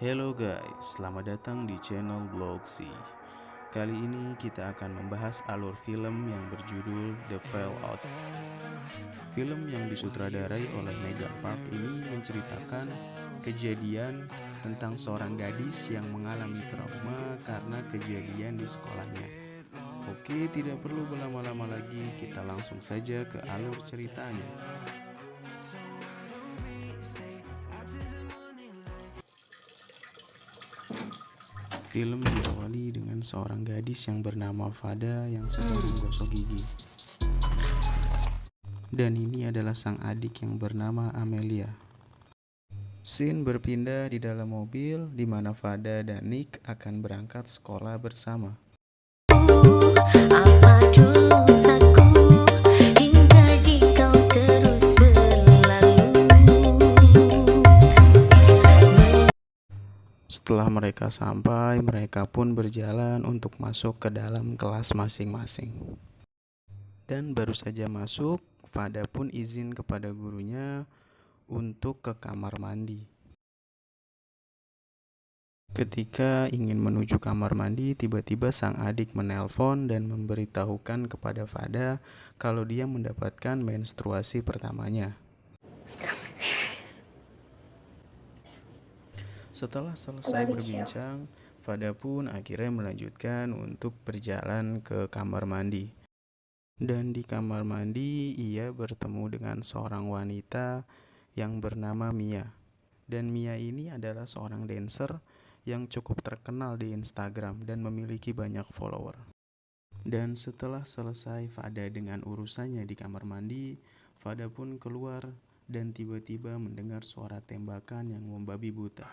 Hello guys, selamat datang di channel Blogsy. Kali ini kita akan membahas alur film yang berjudul The Fallout. Film yang disutradarai oleh Megan Park ini menceritakan kejadian tentang seorang gadis yang mengalami trauma karena kejadian di sekolahnya. Oke, tidak perlu berlama-lama lagi, kita langsung saja ke alur ceritanya. Film diawali dengan seorang gadis yang bernama Fada yang sedang menggosok gigi. Dan ini adalah sang adik yang bernama Amelia. Scene berpindah di dalam mobil di mana Fada dan Nick akan berangkat sekolah bersama. Apa dosaku hingga kau terus berlalu. Setelah mereka sampai, mereka pun berjalan untuk masuk ke dalam kelas masing-masing. Dan baru saja masuk, Fada pun izin kepada gurunya untuk ke kamar mandi. Ketika ingin menuju kamar mandi, tiba-tiba sang adik menelpon dan memberitahukan kepada Fada kalau dia mendapatkan menstruasi pertamanya. Setelah selesai berbincang, Fada pun akhirnya melanjutkan untuk berjalan ke kamar mandi. Dan di kamar mandi, ia bertemu dengan seorang wanita yang bernama Mia. Dan Mia ini adalah seorang dancer yang cukup terkenal di Instagram dan memiliki banyak follower. Dan setelah selesai Fada dengan urusannya di kamar mandi, Fada pun keluar dan tiba-tiba mendengar suara tembakan yang membabi buta.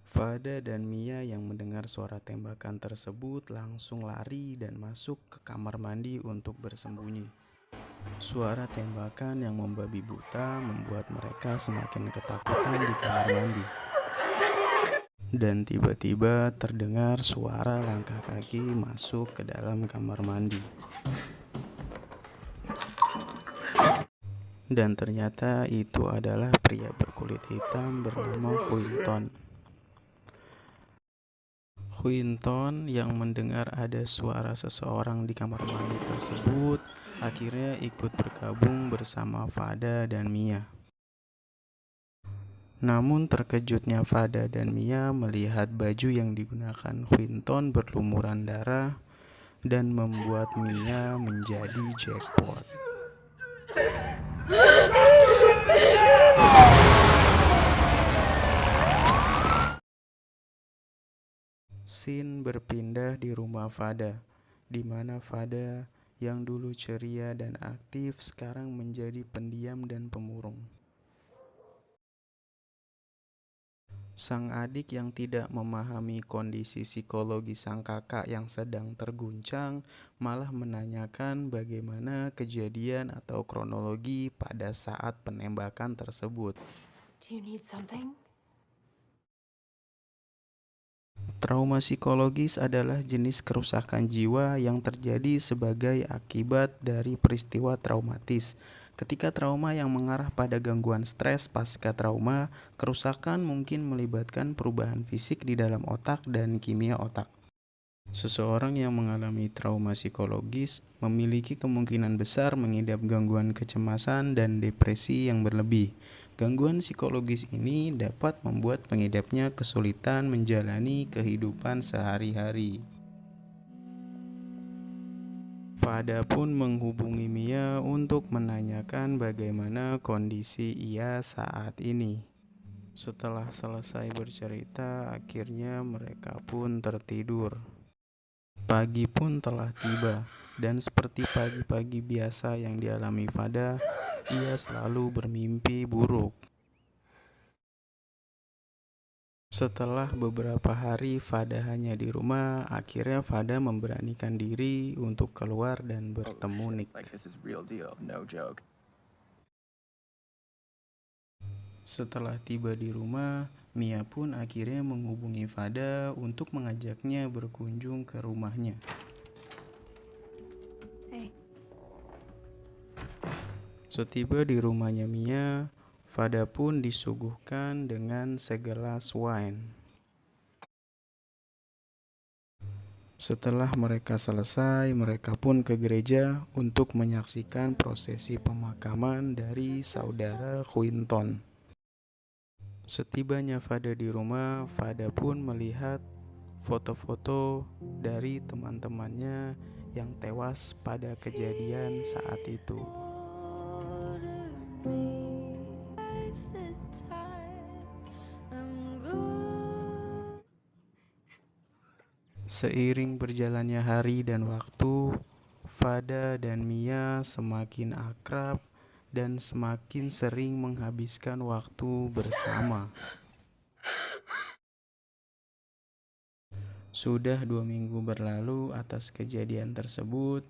Fada dan Mia yang mendengar suara tembakan tersebut langsung lari dan masuk ke kamar mandi untuk bersembunyi. Suara tembakan yang membabi buta membuat mereka semakin ketakutan di kamar mandi. Dan tiba-tiba terdengar suara langkah kaki masuk ke dalam kamar mandi. Dan ternyata itu adalah pria berkulit hitam bernama Quinton. Quinton yang mendengar ada suara seseorang di kamar mandi tersebut akhirnya ikut bergabung bersama Fada dan Mia. Namun terkejutnya Fada dan Mia melihat baju yang digunakan Quinton berlumuran darah dan membuat Mia menjadi jackpot. Scene berpindah di rumah Fada, di mana Fada yang dulu ceria dan aktif sekarang menjadi pendiam dan pemurung. Sang adik yang tidak memahami kondisi psikologi sang kakak yang sedang terguncang malah menanyakan bagaimana kejadian atau kronologi pada saat penembakan tersebut. Do you need something? Trauma psikologis adalah jenis kerusakan jiwa yang terjadi sebagai akibat dari peristiwa traumatis. Ketika trauma yang mengarah pada gangguan stres pasca trauma, kerusakan mungkin melibatkan perubahan fisik di dalam otak dan kimia otak. Seseorang yang mengalami trauma psikologis memiliki kemungkinan besar mengidap gangguan kecemasan dan depresi yang berlebih. Gangguan psikologis ini dapat membuat pengidapnya kesulitan menjalani kehidupan sehari-hari. Fada pun menghubungi Mia untuk menanyakan bagaimana kondisi ia saat ini. Setelah selesai bercerita, akhirnya mereka pun tertidur. Pagi pun telah tiba, dan seperti pagi-pagi biasa yang dialami Fada, ia selalu bermimpi buruk. Setelah beberapa hari Fada hanya di rumah, akhirnya Fada memberanikan diri untuk keluar dan bertemu Nick. Setelah tiba di rumah, Mia pun akhirnya menghubungi Fada untuk mengajaknya berkunjung ke rumahnya. Hey. Setiba di rumahnya Mia, Fada pun disuguhkan dengan segelas wine. Setelah mereka selesai, mereka pun ke gereja untuk menyaksikan prosesi pemakaman dari saudara Quinton. Setibanya Fada di rumah, Fada pun melihat foto-foto dari teman-temannya yang tewas pada kejadian saat itu. Seiring berjalannya hari dan waktu, Fada dan Mia semakin akrab dan semakin sering menghabiskan waktu bersama. Sudah 2 minggu berlalu atas kejadian tersebut,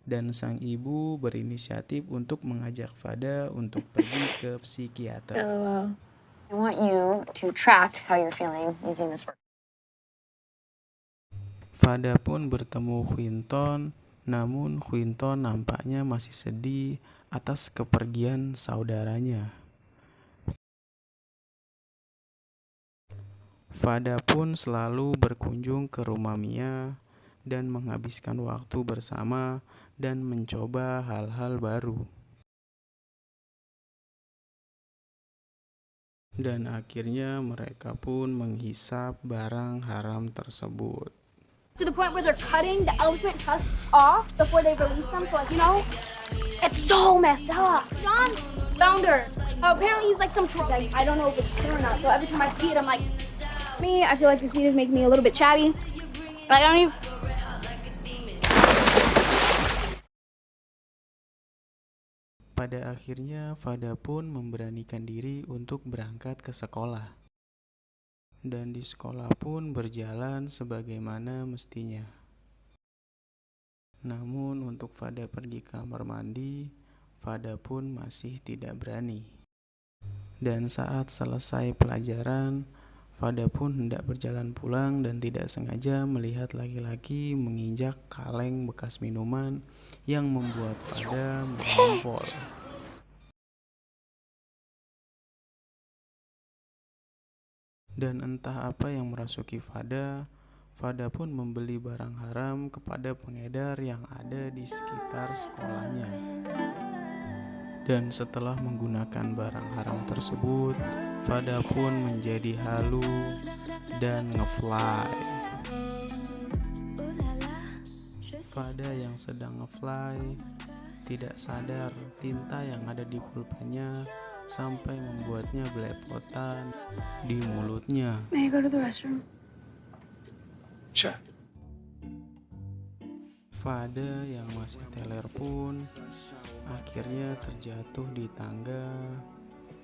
dan sang ibu berinisiatif untuk mengajak Fada untuk pergi ke psikiater. LOL. I want you to track how you're feeling using this word. Fada pun bertemu Quinton, namun Quinton nampaknya masih sedih atas kepergian saudaranya. Fada pun selalu berkunjung ke rumah Mia dan menghabiskan waktu bersama dan mencoba hal-hal baru. Dan akhirnya mereka pun menghisap barang haram tersebut. To the point where they're cutting the elephant tusks off before they release them. So, like, you know, it's so messed up. John Founders. Apparently he's like some troll. Like, I don't know if it's true or not. So every time I see it, I'm like, me, I feel like this video is making me a little bit chatty. Like, I don't even... Pada akhirnya, Fada pun memberanikan diri untuk berangkat ke sekolah. Dan di sekolah pun berjalan sebagaimana mestinya. Namun untuk Fada pergi ke kamar mandi, Fada pun masih tidak berani. Dan saat selesai pelajaran, Fada pun hendak berjalan pulang dan tidak sengaja melihat laki-laki menginjak kaleng bekas minuman yang membuat Fada merompol. Dan entah apa yang merasuki Fada, Fada pun membeli barang haram kepada pengedar yang ada di sekitar sekolahnya. Dan setelah menggunakan barang haram tersebut, Fada pun menjadi halu dan ngefly. Fada yang sedang ngefly tidak sadar tinta yang ada di pulpennya sampai membuatnya belepotan di mulutnya. May I go to the restroom? Sure. Fada yang masih teler pun akhirnya terjatuh di tangga.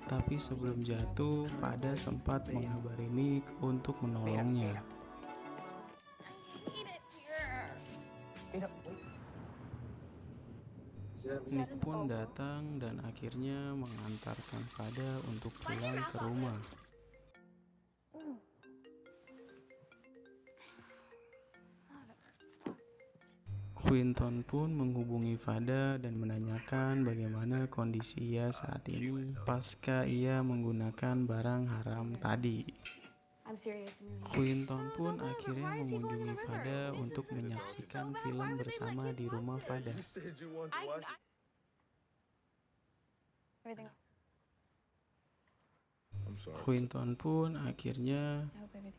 Tapi sebelum jatuh, Fada sempat mengabari Nick untuk menolongnya. Nick pun datang dan akhirnya mengantarkan Fada untuk pulang ke rumah. Quinton pun menghubungi Fada dan menanyakan bagaimana kondisi ia saat ini pasca ia menggunakan barang haram tadi. I'm serious. Quinton pun akhirnya mengunjungi Fada untuk menyaksikan film bersama di rumah Fada. Everything. Quinton pun akhirnya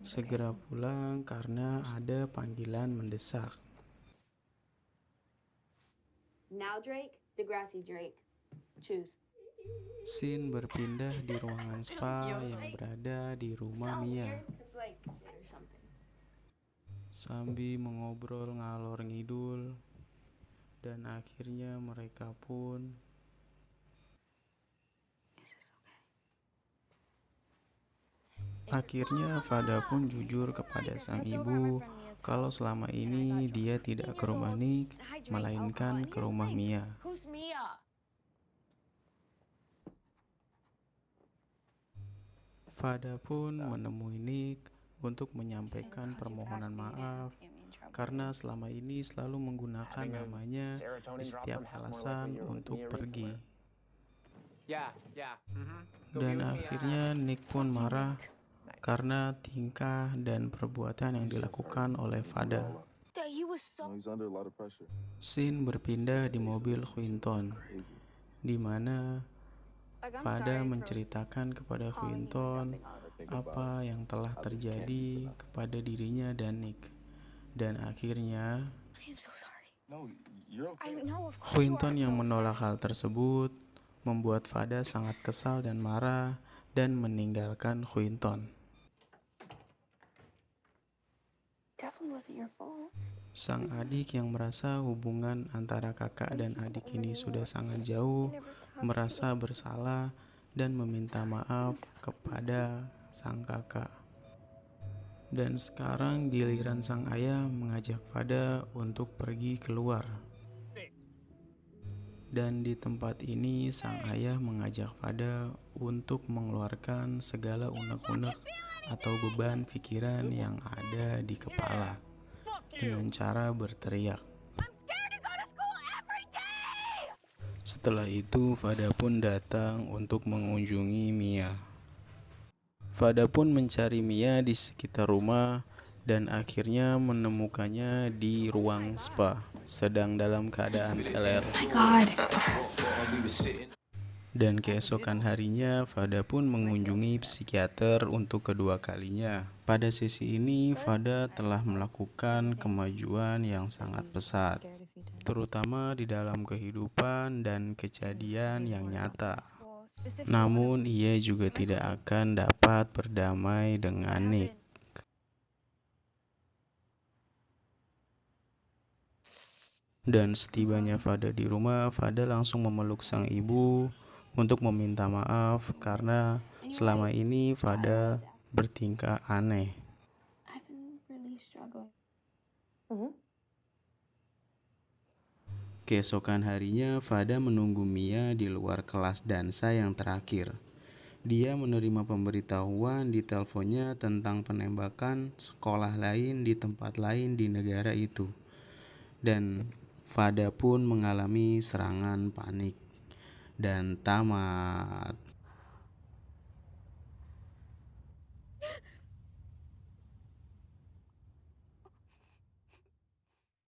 segera pulang karena ada panggilan mendesak. Now Drake, Degrassi Drake. Choose. Scene berpindah di ruangan spa yang berada di rumah Mia. It's like or something. Sambil mengobrol ngalor ngidul, dan akhirnya mereka pun akhirnya Fada pun jujur kepada sang ibu kalau selama ini dia tidak ke rumah Nick, melainkan ke rumah Mia. Who's Mia? Fada pun menemui Nick untuk menyampaikan permohonan maaf karena selama ini selalu menggunakan namanya di setiap alasan untuk pergi. Dan akhirnya Nick pun marah karena tingkah dan perbuatan yang dilakukan oleh Fada. That he was so. He's under a lot of pressure. Scene berpindah di mobil Quinton, di mana Like, I'm Fada sorry for menceritakan kepada calling you Quinton and jumping apa yang telah terjadi kepada dirinya dan Nick. Dan akhirnya I'm so sorry. No, you're I okay. know, of course. Quinton you are. yang menolak hal tersebut membuat Fada sangat kesal dan marah dan meninggalkan Quinton. Definitely wasn't your fault. Sang adik yang merasa hubungan antara kakak dan adik ini sudah sangat jauh, merasa bersalah dan meminta maaf kepada sang kakak. Dan sekarang giliran sang ayah mengajak Fada untuk pergi keluar. Dan di tempat ini sang ayah mengajak Fada untuk mengeluarkan segala unek-unek atau beban pikiran yang ada di kepala dengan cara berteriak. Setelah itu Fada pun datang untuk mengunjungi Mia. Fada pun mencari Mia di sekitar rumah dan akhirnya menemukannya di ruang spa sedang dalam keadaan teler. My God. Dan keesokan harinya Fada pun mengunjungi psikiater untuk kedua kalinya. Pada sesi ini Fada telah melakukan kemajuan yang sangat pesat, terutama di dalam kehidupan dan kejadian yang nyata. Namun ia juga tidak akan dapat berdamai dengan Nick. Dan setibanya Fada di rumah, Fada langsung memeluk sang ibu untuk meminta maaf karena selama ini Fada bertingkah aneh. I've been really struggling. Keesokan harinya, Fada menunggu Mia di luar kelas dansa yang terakhir. Dia menerima pemberitahuan di teleponnya tentang penembakan sekolah lain di tempat lain di negara itu. Dan Fada pun mengalami serangan panik dan tamat.